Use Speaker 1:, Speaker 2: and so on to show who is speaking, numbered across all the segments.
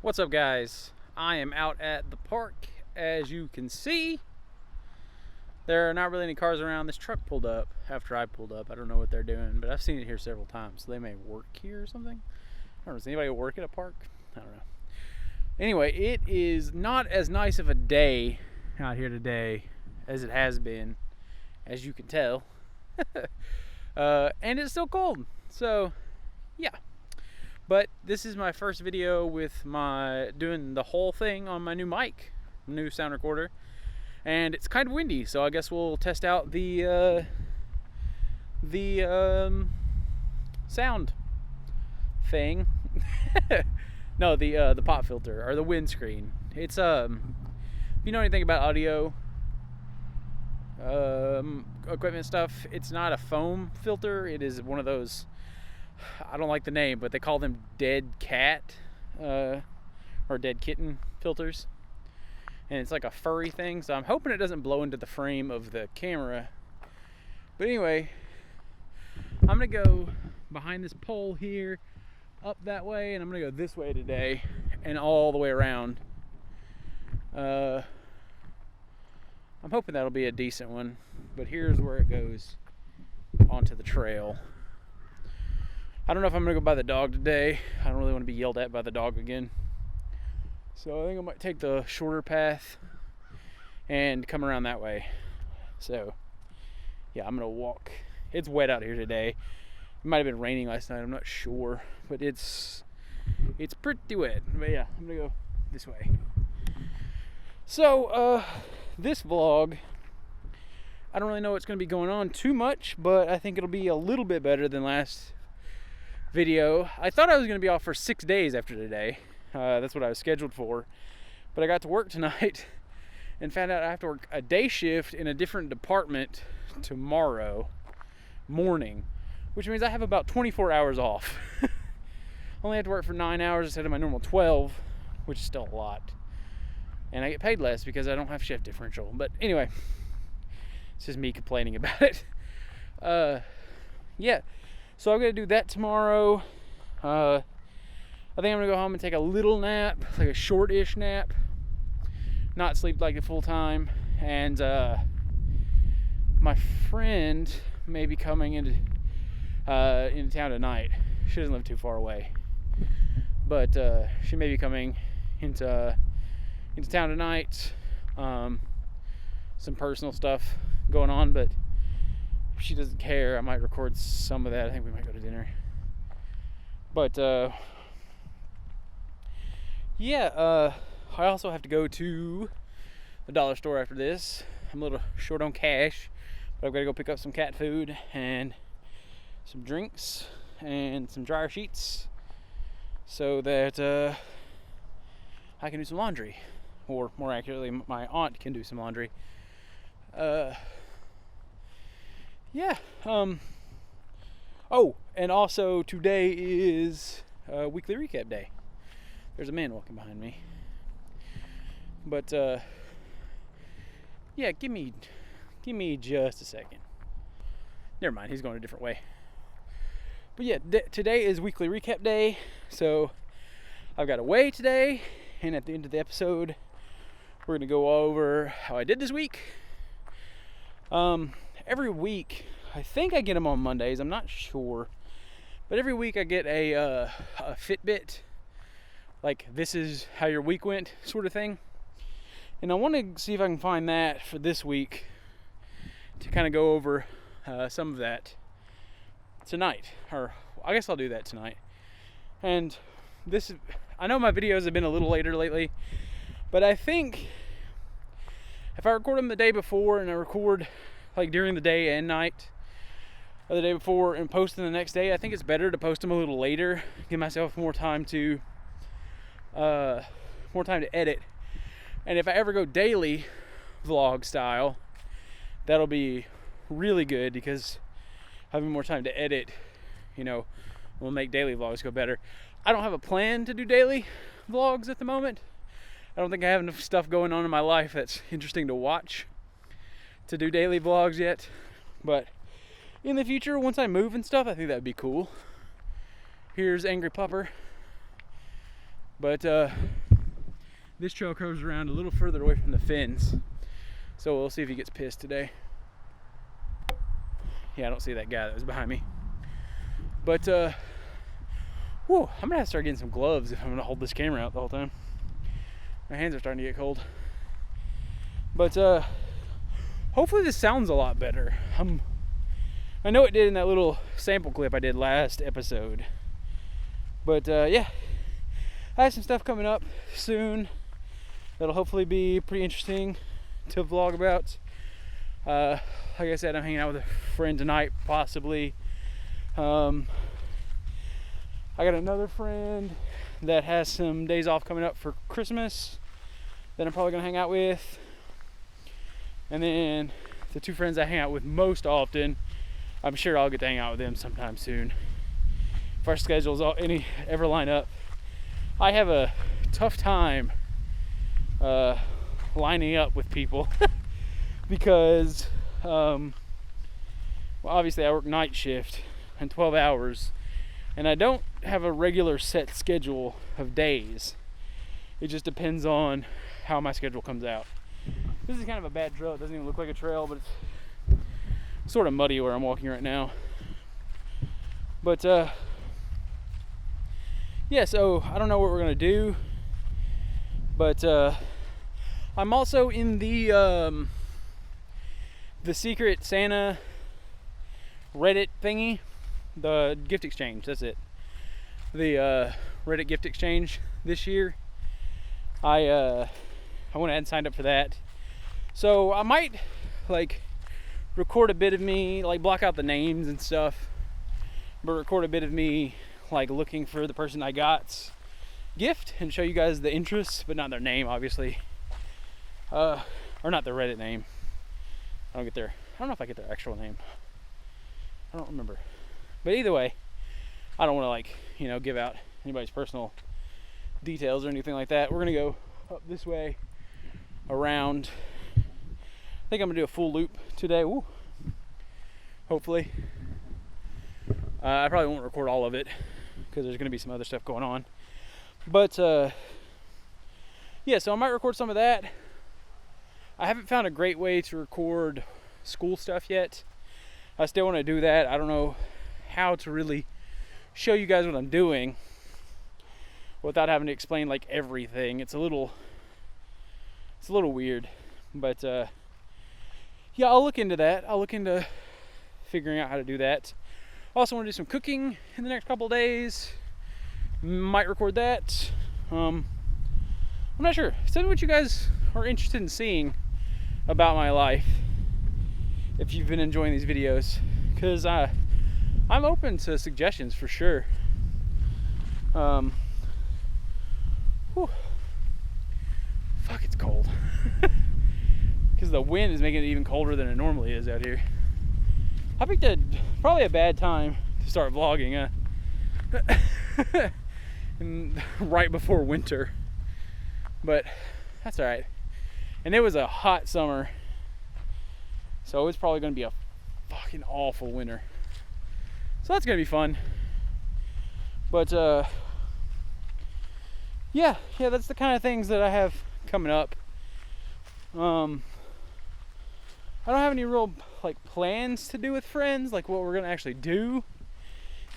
Speaker 1: What's up, guys? I am out at the park. As you can see, there are not really any cars around. This truck pulled up after I pulled up. I don't know what they're doing, but I've seen it here several times. So they may work here or something. I don't know. Does anybody work at a park? I don't know. Anyway, it is not as nice of a day out here today as it has been, as you can tell. And it's still cold. So, yeah. But this is my first video with doing the whole thing on my new mic, new sound recorder, and it's kind of windy, so I guess we'll test out the sound thing. No, the pop filter or the windscreen. It's if you know anything about audio equipment stuff, it's not a foam filter. It is one of those, I don't like the name, but they call them dead cat or dead kitten filters. And it's like a furry thing, so I'm hoping it doesn't blow into the frame of the camera. But anyway, I'm gonna go behind this pole here, up that way, and I'm gonna go this way today and all the way around. I'm hoping that'll be a decent one, but here's where it goes onto the trail. I don't know if I'm gonna go by the dog today. I don't really want to be yelled at by the dog again. So I think I might take the shorter path and come around that way. So yeah, I'm gonna walk. It's wet out here today. It might have been raining last night, I'm not sure, but it's pretty wet. But yeah, I'm gonna go this way. So this vlog, I don't really know what's gonna be going on too much, but I think it'll be a little bit better than last video. I thought I was going to be off for 6 days after today. That's what I was scheduled for. But I got to work tonight and found out I have to work a day shift in a different department tomorrow morning, which means I have about 24 hours off. Only have to work for 9 hours instead of my normal 12, which is still a lot. And I get paid less because I don't have shift differential. But anyway, it's just me complaining about it. Yeah. So I'm going to do that tomorrow. I think I'm going to go home and take a little nap, like a short-ish nap. Not sleep like the full time. And my friend may be coming into town tonight. She doesn't live too far away. But she may be coming into town tonight. Some personal stuff going on, but if she doesn't care, I might record some of that. I think we might go to dinner. But yeah, I also have to go to the dollar store after this. I'm a little short on cash, but I've got to go pick up some cat food and some drinks and some dryer sheets so that I can do some laundry, or more accurately, my aunt can do some laundry. Yeah. Oh, and also today is weekly recap day. There's a man walking behind me. But yeah, give me just a second. Never mind, he's going a different way. But yeah, today is weekly recap day. So I've got a weigh today, and at the end of the episode, we're gonna go over how I did this week. Every week, I think I get them on Mondays, I'm not sure, but every week I get a Fitbit, like this is how your week went sort of thing, and I want to see if I can find that for this week to kind of go over some of that tonight, or I guess I'll do that tonight. And I know my videos have been a little later lately, but I think if I record them the day before and I record like during the day and night of the day before and post them the next day, I think it's better to post them a little later, give myself more time to edit. And if I ever go daily vlog style, that'll be really good because having more time to edit, will make daily vlogs go better. I don't have a plan to do daily vlogs at the moment. I don't think I have enough stuff going on in my life that's interesting to watch to do daily vlogs yet, but in the future, once I move and stuff, I think that'd be cool. Here's Angry Pupper. But this trail curves around a little further away from the fence, so we'll see if he gets pissed today. Yeah, I don't see that guy that was behind me. But I'm gonna have to start getting some gloves if I'm gonna hold this camera out the whole time. My hands are starting to get cold. But hopefully this sounds a lot better. I know it did in that little sample clip I did last episode. But yeah, I have some stuff coming up soon that'll hopefully be pretty interesting to vlog about. Like I said, I'm hanging out with a friend tonight, possibly. I got another friend that has some days off coming up for Christmas that I'm probably gonna hang out with. And then the two friends I hang out with most often, I'm sure I'll get to hang out with them sometime soon. If our schedules ever line up. I have a tough time lining up with people because well, obviously I work night shift and 12 hours, and I don't have a regular set schedule of days. It just depends on how my schedule comes out. This is kind of a bad trail. It doesn't even look like a trail, but it's sort of muddy where I'm walking right now. But yeah, so I don't know what we're gonna do, but I'm also in the Secret Santa Reddit thingy, the gift exchange. That's it. The Reddit gift exchange this year. I went ahead and signed up for that. So I might like record a bit of me, like block out the names and stuff, but record a bit of me like looking for the person I got's gift and show you guys the interests, but not their name, obviously. Or not their Reddit name. I don't know if I get their actual name. I don't remember. But either way, I don't want to like, give out anybody's personal details or anything like that. We're gonna go up this way around. I think I'm gonna do a full loop today. Woo. Hopefully. I probably won't record all of it because there's gonna be some other stuff going on. But yeah, so I might record some of that. I haven't found a great way to record school stuff yet. I still want to do that. I don't know how to really show you guys what I'm doing without having to explain like everything. It's a little weird, but yeah, I'll look into that. I'll look into figuring out how to do that. I also want to do some cooking in the next couple of days. Might record that. I'm not sure. Tell me what you guys are interested in seeing about my life, if you've been enjoying these videos, because I'm open to suggestions for sure. Whew. Fuck, it's cold. Because the wind is making it even colder than it normally is out here. I picked probably a bad time to start vlogging, right before winter, but that's all right. And it was a hot summer, so it's probably going to be a fucking awful winter. So that's going to be fun. But yeah, that's the kind of things that I have coming up. I don't have any real like plans to do with friends, like what we're gonna actually do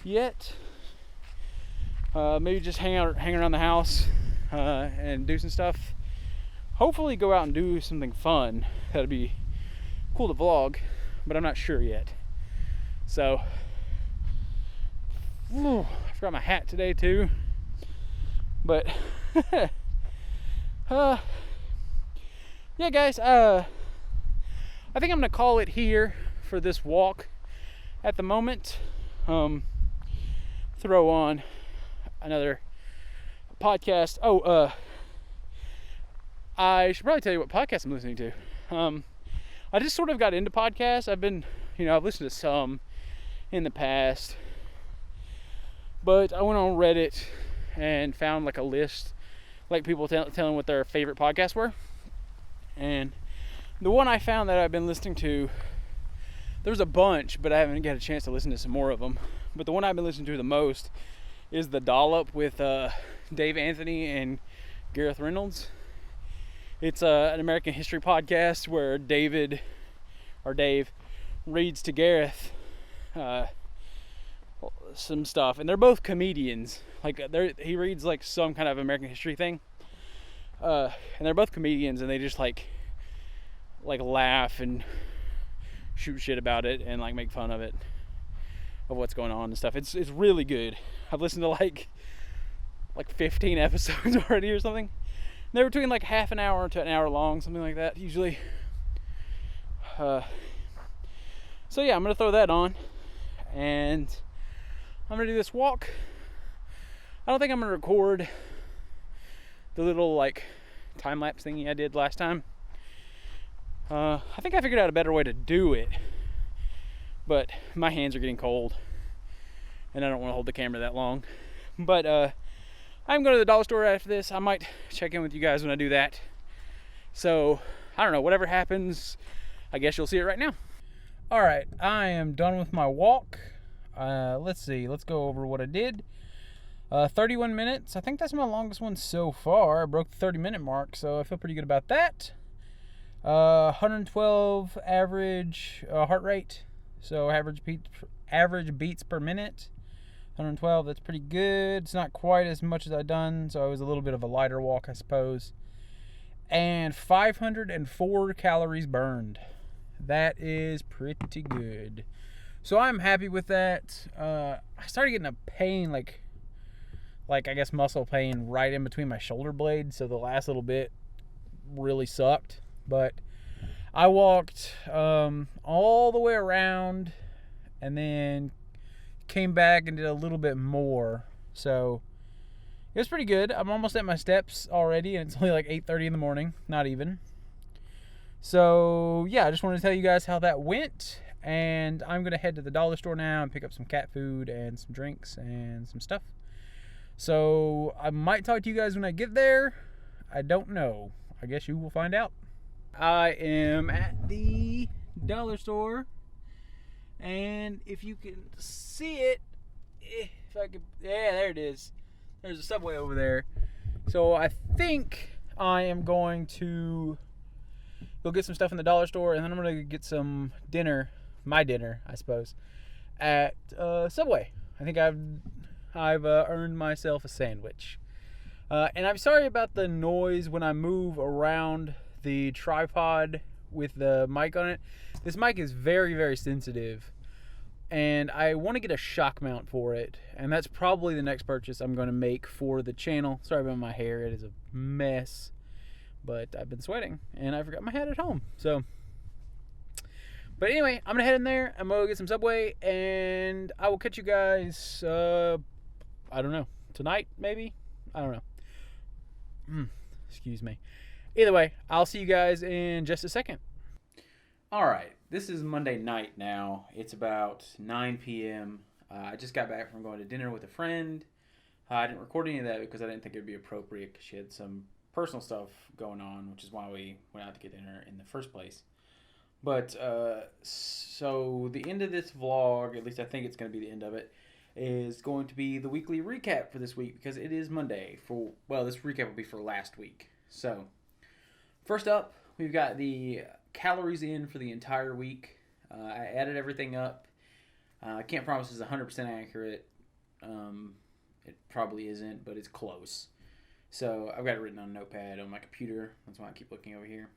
Speaker 1: yet. Maybe just hang around the house and do some stuff. Hopefully go out and do something fun. That'd be cool to vlog, but I'm not sure yet. So I forgot my hat today too. But yeah, guys, I think I'm gonna call it here for this walk at the moment. Throw on another podcast. I should probably tell you what podcast I'm listening to. I just sort of got into podcasts. I've listened to some in the past, but I went on Reddit and found like a list, like people telling what their favorite podcasts were. And the one I found that I've been listening to, there's a bunch, but I haven't got a chance to listen to some more of them. But the one I've been listening to the most is The Dollop with Dave Anthony and Gareth Reynolds. It's an American history podcast where Dave reads to Gareth some stuff, and they're both comedians. Like he reads like some kind of American history thing, and they're both comedians, and they just like laugh and shoot shit about it and like make fun of it, of what's going on and stuff. It's really good. I've listened to like 15 episodes already or something. They're between like half an hour to an hour long, something like that usually. So yeah, I'm gonna throw that on, and I'm gonna do this walk. I don't think I'm gonna record the little like time-lapse thingy I did last time. I think I figured out a better way to do it, but my hands are getting cold and I don't want to hold the camera that long. But I'm going to the dollar store after this. I might check in with you guys when I do that. So I don't know, whatever happens, I guess you'll see it right now. All right, I am done with my walk. Let's go over what I did. 31 minutes. I think that's my longest one so far. I broke the 30-minute mark, so I feel pretty good about that. 112 average heart rate, so average beats per minute. 112, that's pretty good. It's not quite as much as I've done, so it was a little bit of a lighter walk, I suppose. And 504 calories burned. That is pretty good. So I'm happy with that. I started getting a pain, like I guess muscle pain right in between my shoulder blades, so the last little bit really sucked. But I walked all the way around and then came back and did a little bit more. So it was pretty good. I'm almost at my steps already, and it's only like 8:30 in the morning. Not even. So yeah, I just wanted to tell you guys how that went. And I'm going to head to the dollar store now and pick up some cat food and some drinks and some stuff. So I might talk to you guys when I get there. I don't know. I guess you will find out. I am at the dollar store, and if you can see it, yeah, there it is. There's a Subway over there. So I think I am going to go get some stuff in the dollar store, and then I'm going to get some dinner, my dinner, I suppose, at Subway. I think I've earned myself a sandwich. And I'm sorry about the noise when I move around the tripod with the mic on it. This mic is very, very sensitive, and I want to get a shock mount for it, and that's probably the next purchase I'm going to make for the channel. Sorry about my hair, it is a mess, but I've been sweating and I forgot my hat at home. So but anyway, I'm gonna head in there, I'm gonna get some Subway, and I will catch you guys I don't know, tonight maybe, I don't know. Excuse me. Either way, I'll see you guys in just a second. Alright, this is Monday night now. It's about 9 p.m. I just got back from going to dinner with a friend. I didn't record any of that because I didn't think it would be appropriate because she had some personal stuff going on, which is why we went out to get dinner in the first place. But, so the end of this vlog, at least I think it's going to be the end of it, is going to be the weekly recap for this week because it is Monday. This recap will be for last week. So, first up, we've got the calories in for the entire week. I added everything up. I can't promise it's 100% accurate. It probably isn't, but it's close. So I've got it written on a notepad on my computer. That's why I keep looking over here.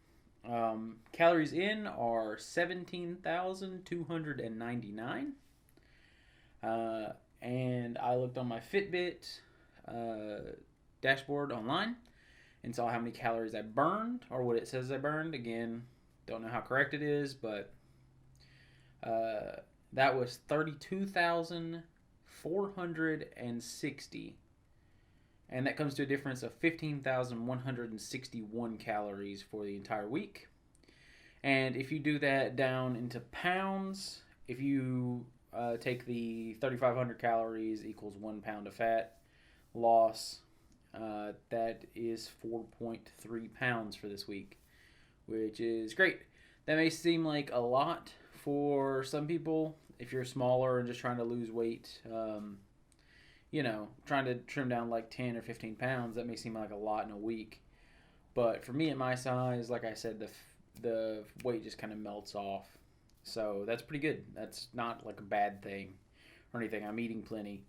Speaker 1: Calories in are 17,299. And I looked on my Fitbit dashboard online and saw how many calories I burned, or what it says I burned. Again, don't know how correct it is, but that was 32,460. And that comes to a difference of 15,161 calories for the entire week. And if you do that down into pounds, if you take the 3,500 calories equals 1 pound of fat loss, that is 4.3 pounds for this week, which is great. That may seem like a lot for some people if you're smaller and just trying to lose weight. trying to trim down like 10 or 15 pounds, that may seem like a lot in a week. But for me at my size, like I said, the weight just kind of melts off. So that's pretty good. That's not like a bad thing or anything. I'm eating plenty.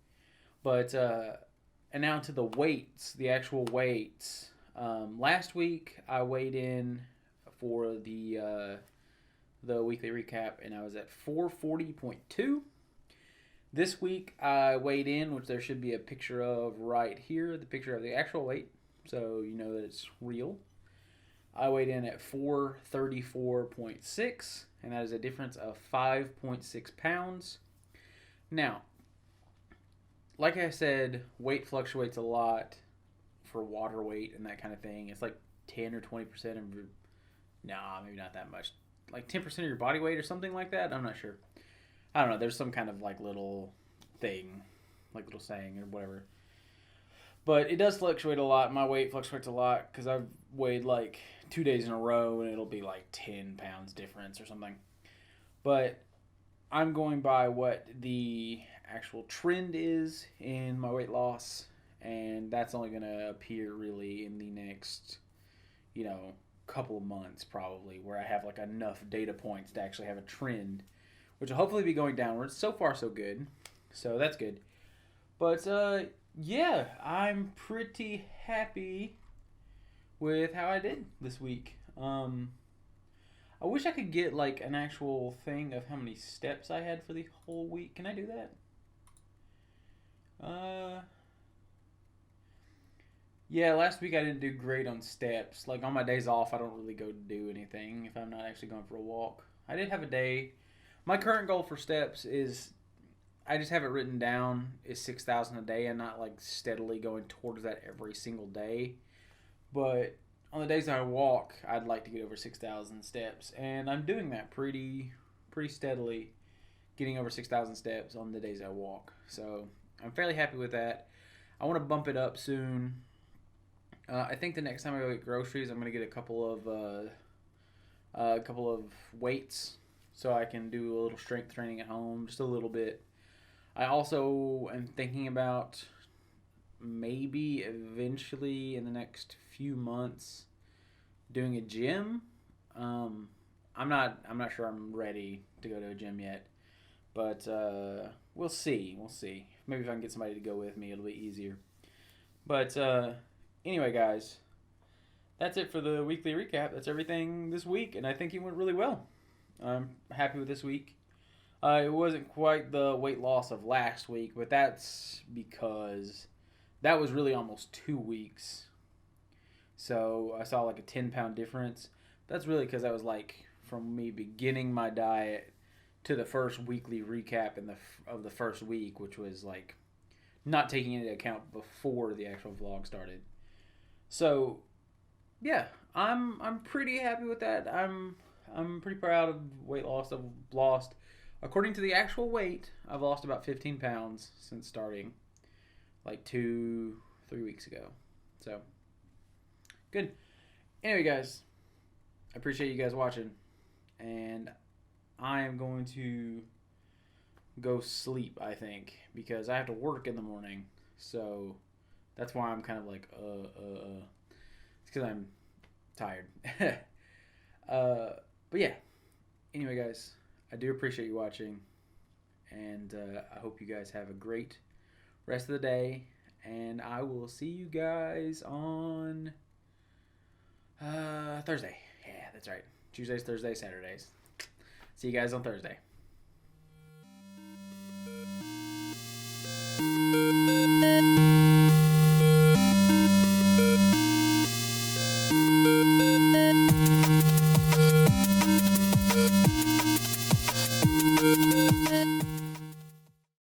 Speaker 1: But, and now to the weights, the actual weights. Last week I weighed in for the weekly recap, and I was at 440.2. This week I weighed in, which there should be a picture of right here, the picture of the actual weight, so you know that it's real. I weighed in at 434.6, and that is a difference of 5.6 pounds. Now, like I said, weight fluctuates a lot for water weight and that kind of thing. It's like 10 or 20% of your, nah, maybe not that much. Like 10% of your body weight or something like that. I'm not sure. I don't know. There's some kind of like little thing, like little saying or whatever. But it does fluctuate a lot. My weight fluctuates a lot because I've weighed like 2 days in a row and it'll be like 10 pounds difference or something. But I'm going by what the actual trend is in my weight loss, and that's only going to appear really in the next, couple of months probably, where I have like enough data points to actually have a trend, which will hopefully be going downwards. So far so good, so that's good. But yeah, I'm pretty happy with how I did this week. I wish I could get like an actual thing of how many steps I had for the whole week. Can I do that? Yeah, last week I didn't do great on steps. Like on my days off, I don't really go do anything if I'm not actually going for a walk. I did have a day. My current goal for steps is, I just have it written down, is 6,000 a day, and not like steadily going towards that every single day. But on the days that I walk, I'd like to get over 6,000 steps, and I'm doing that pretty steadily, getting over 6,000 steps on the days I walk. So I'm fairly happy with that. I want to bump it up soon. I think the next time I go get groceries, I'm going to get a couple of weights so I can do a little strength training at home, just a little bit. I also am thinking about maybe eventually in the next few months doing a gym. I'm not sure I'm ready to go to a gym yet, but we'll see. Maybe if I can get somebody to go with me, it'll be easier. But anyway, guys, that's it for the weekly recap. That's everything this week, and I think it went really well. I'm happy with this week. It wasn't quite the weight loss of last week, but that's because that was really almost 2 weeks. So I saw like a 10-pound difference. That's really because that was like from me beginning my diet to the first weekly recap of the first week, which was like not taking into account before the actual vlog started. So yeah, I'm pretty happy with that. I'm pretty proud of weight loss I've lost. According to the actual weight, I've lost about 15 pounds since starting, like 2-3 weeks ago. So, good. Anyway, guys, I appreciate you guys watching, and I am going to go sleep, I think, because I have to work in the morning. So, that's why I'm kind of like, It's because I'm tired. But yeah, anyway, guys, I do appreciate you watching, and I hope you guys have a great rest of the day, and I will see you guys on Thursday. Yeah, that's right. Tuesdays, Thursdays, Saturdays. See you guys on Thursday.